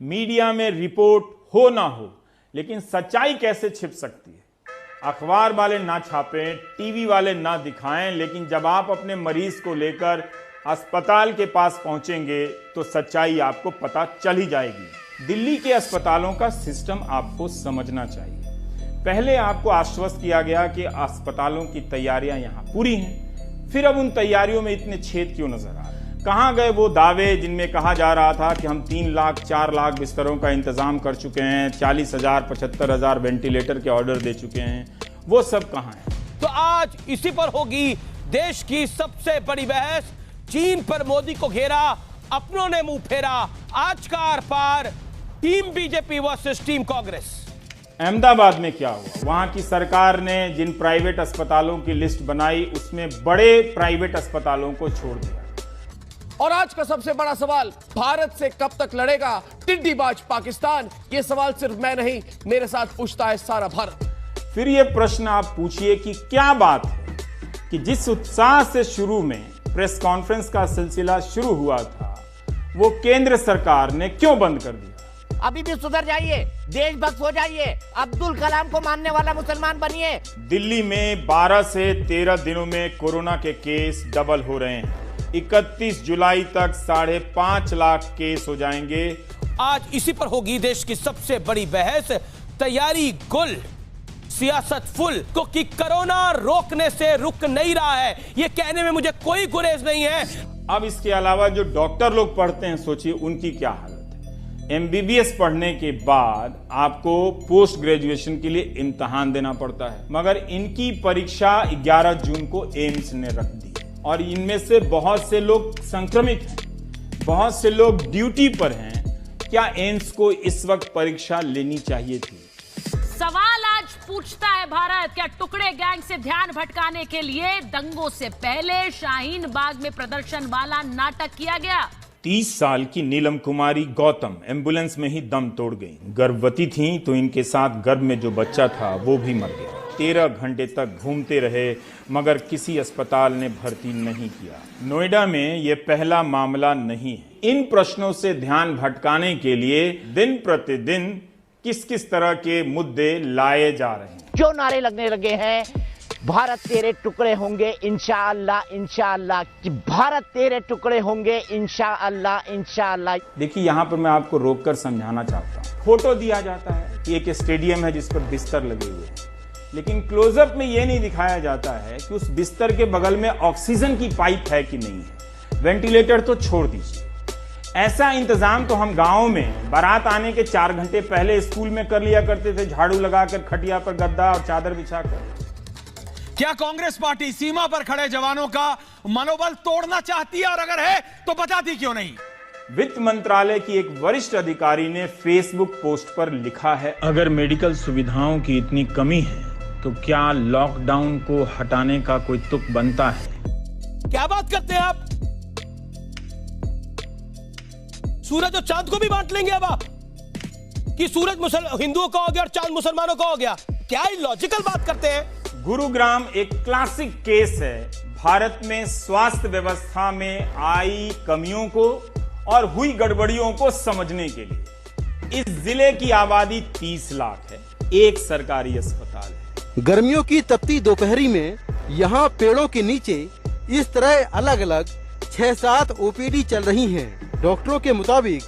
Media में report हो ना हो, लेकिन सच्चाई कैसे छिप सकती है? अखबार वाले ना छापें, टीवी वाले ना दिखाएं, लेकिन जब आप अपने मरीज को लेकर अस्पताल के पास पहुंचेंगे तो सच्चाई आपको पता चल ही जाएगी। दिल्ली के अस्पतालों का सिस्टम आपको समझना चाहिए। पहले आपको आश्वस्त किया गया कि अस्पतालों की तैयारियां यहां पूरी हैं, फिर अब उन तैयारियों में इतने छेद क्यों नजर आ रहे हैं? कहां गए वो दावे जिनमें कहा जा रहा था कि हम 3 लाख 4 लाख बिस्तरों का इंतजाम कर चुके हैं, 40,000 75,000 वेंटिलेटर के ऑर्डर दे चुके हैं, वो सब कहां है? तो आज इसी पर होगी देश की सबसे बड़ी बहस। चीन पर मोदी को घेरा, अपनों ने मुंह फेरा। आज का आर पार, team BJP versus team Congress. Ahmedabad में क्या हुआ? वहां की सरकार ने जिन प्राइवेट अस्पतालों की लिस्ट बनाई, उसमें बड़े प्राइवेट अस्पतालों को छोड़ दिया। और आज का सबसे बड़ा सवाल, भारत से कब तक लड़ेगा टिड्डीबाज पाकिस्तान? ये सवाल सिर्फ मैं नहीं, मेरे साथ पूछता है सारा भारत। फिर ये प्रश्न आप पूछिए कि क्या बात है कि जिस उत्साह से शुरू में प्रेस कॉन्फ्रेंस का सिलसिला शुरू हुआ था, वो केंद्र सरकार ने क्यों बंद कर दिया? अभी भी सुधर जाइए, देशभक्त हो जाइए, अब्दुल कलाम को मानने वाला मुसलमान बनिए। दिल्ली में 12 से 13 दिनों में कोरोना के केस डबल हो रहे हैं। 31 जुलाई तक 5.5 लाख केस हो जाएंगे। आज इसी पर होगी देश की सबसे बड़ी बहस। तैयारी गुल, सियासत फुल, क्योंकि कोरोना रोकने से रुक नहीं रहा है, ये कहने में मुझे कोई गुरेज नहीं है। अब इसके अलावा जो डॉक्टर लोग पढ़ते हैं, सोचिए उनकी क्या हालत है। MBBS पढ़ने के बाद आपको पोस्ट ग्रेजुएशन के लिए इम्तिहान देना पड़ता है, मगर इनकी परीक्षा 11 जून को एम्स ने रख दी और इनमें से बहुत से लोग संक्रमित हैं, बहुत से लोग ड्यूटी पर हैं। क्या एम्स को इस वक्त परीक्षा लेनी चाहिए थी? सवाल आज पूछता है भारत, क्या टुकड़े गैंग से ध्यान भटकाने के लिए दंगों से पहले शाहीन बाग में प्रदर्शन वाला नाटक किया गया? 30 साल की नीलम कुमारी गौतम एम्बुलेंस में ही दम तोड़ गई। गर्भवती थीं तो इनके साथ गर्भ में जो बच्चा था वो भी मर गया। 13 घंटे तक घूमते रहे मगर किसी अस्पताल ने भर्ती नहीं किया। नोएडा में ये पहला मामला नहीं है। इन प्रश्नों से ध्यान भटकाने के लिए दिन प्रतिदिन किस किस तरह के मुद्दे लाए जा रहे हैं? जो नारे लगने लगे हैं, भारत तेरे टुकड़े होंगे इंशाअल्लाह इंशाअल्लाह, भारत तेरे टुकड़े होंगे इंशाअल्लाह इंशाअल्लाह। देखिए, यहाँ पर मैं आपको रोककर समझाना चाहता हूँ। फोटो दिया जाता है कि एक स्टेडियम है जिस पर बिस्तर लगे हुए हैं, लेकिन क्लोजअप में यह नहीं दिखाया जाता है कि उस बिस्तर के बगल में ऑक्सीजन की पाइप है कि नहीं है। वेंटिलेटर तो छोड़ दीजिए, ऐसा इंतजाम तो हम गाँव में बारात आने के 4 घंटे पहले स्कूल में कर लिया करते थे, झाड़ू लगाकर, खटिया पर गद्दा और चादर बिछाकर। क्या कांग्रेस पार्टी सीमा पर खड़े जवानों का मनोबल तोड़ना चाहती है, और अगर है तो बताती क्यों नहीं? वित्त मंत्रालय की एक वरिष्ठ अधिकारी ने फेसबुक पोस्ट पर लिखा है, अगर मेडिकल सुविधाओं की इतनी कमी है तो क्या लॉकडाउन को हटाने का कोई तुक बनता है? क्या बात करते हैं आप? सूरज और चांद को भी बांट लेंगे अब आप, कि सूरज हिंदुओं का हो गया और चांद मुसलमानों का हो गया? क्या लॉजिकल बात करते हैं? गुरुग्राम एक क्लासिक केस है भारत में स्वास्थ्य व्यवस्था में आई कमियों को और हुई गड़बड़ियों को समझने के लिए। इस जिले की आबादी 30 लाख है, एक सरकारी अस्पताल है। गर्मियों की तपती दोपहरी में यहाँ पेड़ों के नीचे इस तरह अलग अलग 6-7 OPD चल रही हैं। डॉक्टरों के मुताबिक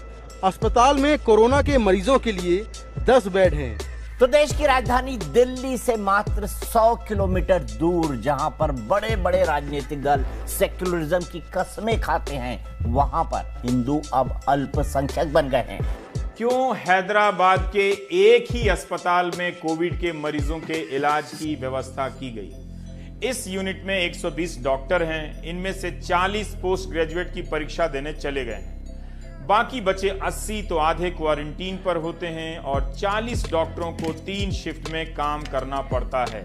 अस्पताल में कोरोना के मरीजों के लिए 10 बेड हैं। तो देश की राजधानी दिल्ली से मात्र 100 किलोमीटर दूर, जहां पर बड़े बड़े राजनीतिक दल सेक्युलरिज्म की कसमें खाते हैं, वहां पर हिंदू अब अल्पसंख्यक बन गए हैं। क्यों हैदराबाद के एक ही अस्पताल में कोविड के मरीजों के इलाज की व्यवस्था की गई? इस यूनिट में 120 डॉक्टर हैं, इनमें से 40 पोस्ट ग्रेजुएट की परीक्षा देने चले गए हैं। बाकी बचे 80 तो आधे क्वारंटीन पर होते हैं और 40 डॉक्टरों को 3 शिफ्ट में काम करना पड़ता है।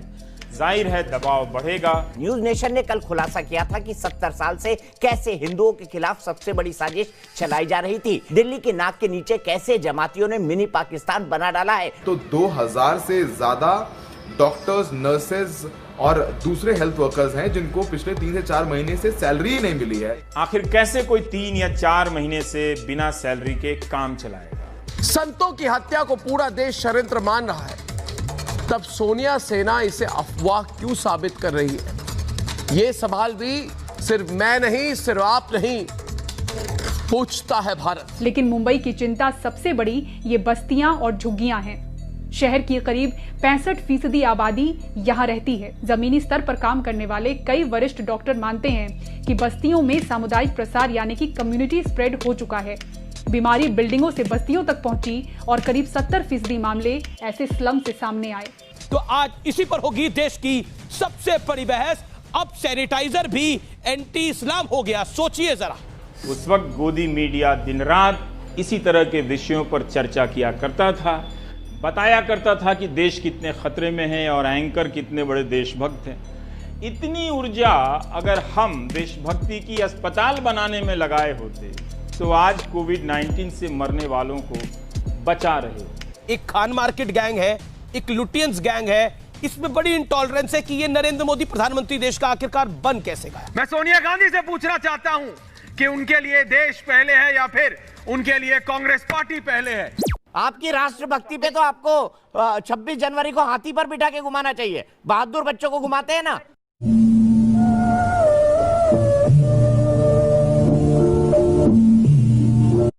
जाहिर है दबाव बढ़ेगा। न्यूज नेशन ने कल खुलासा किया था कि 70 साल से कैसे हिंदुओं के खिलाफ सबसे बड़ी साजिश चलाई जा रही थी। दिल्ली की नाक के नीचे कैसे जमातियों ने मिनी पाकिस्तान बना डाला है। तो 2000 से ज्यादा डॉक्टर्स, नर्सेज और दूसरे हेल्थ वर्कर्स हैं जिनको पिछले 3 से 4 महीने से सैलरी ही नहीं मिली है। आखिर कैसे कोई 3 या 4 महीने से बिना सैलरी के काम चलाएगा? संतों की हत्या को पूरा देश षड्यंत्र मान रहा है, तब सोनिया सेना इसे अफवाह क्यों साबित कर रही है? यह सवाल भी सिर्फ मैं नहीं, सिर्फ आप नहीं, पूछता है भारत। लेकिन मुंबई की चिंता सबसे बड़ी ये बस्तियां और झुग्गियां हैं। शहर की करीब 65% आबादी यहाँ रहती है। जमीनी स्तर पर काम करने वाले कई वरिष्ठ डॉक्टर मानते हैं कि बस्तियों में सामुदायिक प्रसार यानी कि कम्युनिटी स्प्रेड हो चुका है। बीमारी बिल्डिंगों से बस्तियों तक पहुंची और करीब 70% मामले ऐसे स्लम से सामने आए। तो आज इसी पर होगी देश की सबसे बड़ी बहस। अब सैनिटाइजर भी एंटी इस्लाम हो गया, सोचिए जरा। उस वक्त गोदी मीडिया दिन रात इसी तरह के विषयों पर चर्चा किया करता था, बताया करता था कि देश कितने खतरे में है और एंकर कितने बड़े देशभक्त हैं। इतनी ऊर्जा अगर हम देशभक्ति की अस्पताल बनाने में लगाए होते तो आज कोविड-19 से मरने वालों को बचा रहे। एक खान मार्केट गैंग है, एक लुटियंस गैंग है, इसमें बड़ी इंटॉलरेंस है कि ये नरेंद्र मोदी प्रधानमंत्री देश का आखिरकार बन कैसे गया। मैं सोनिया गांधी से पूछना चाहता हूं कि उनके लिए देश पहले है या फिर उनके लिए कांग्रेस पार्टी पहले है? आपकी राष्ट्रभक्ति पे तो आपको 26 जनवरी को हाथी पर बिठा के घुमाना चाहिए। बहादुर बच्चों को घुमाते हैं ना,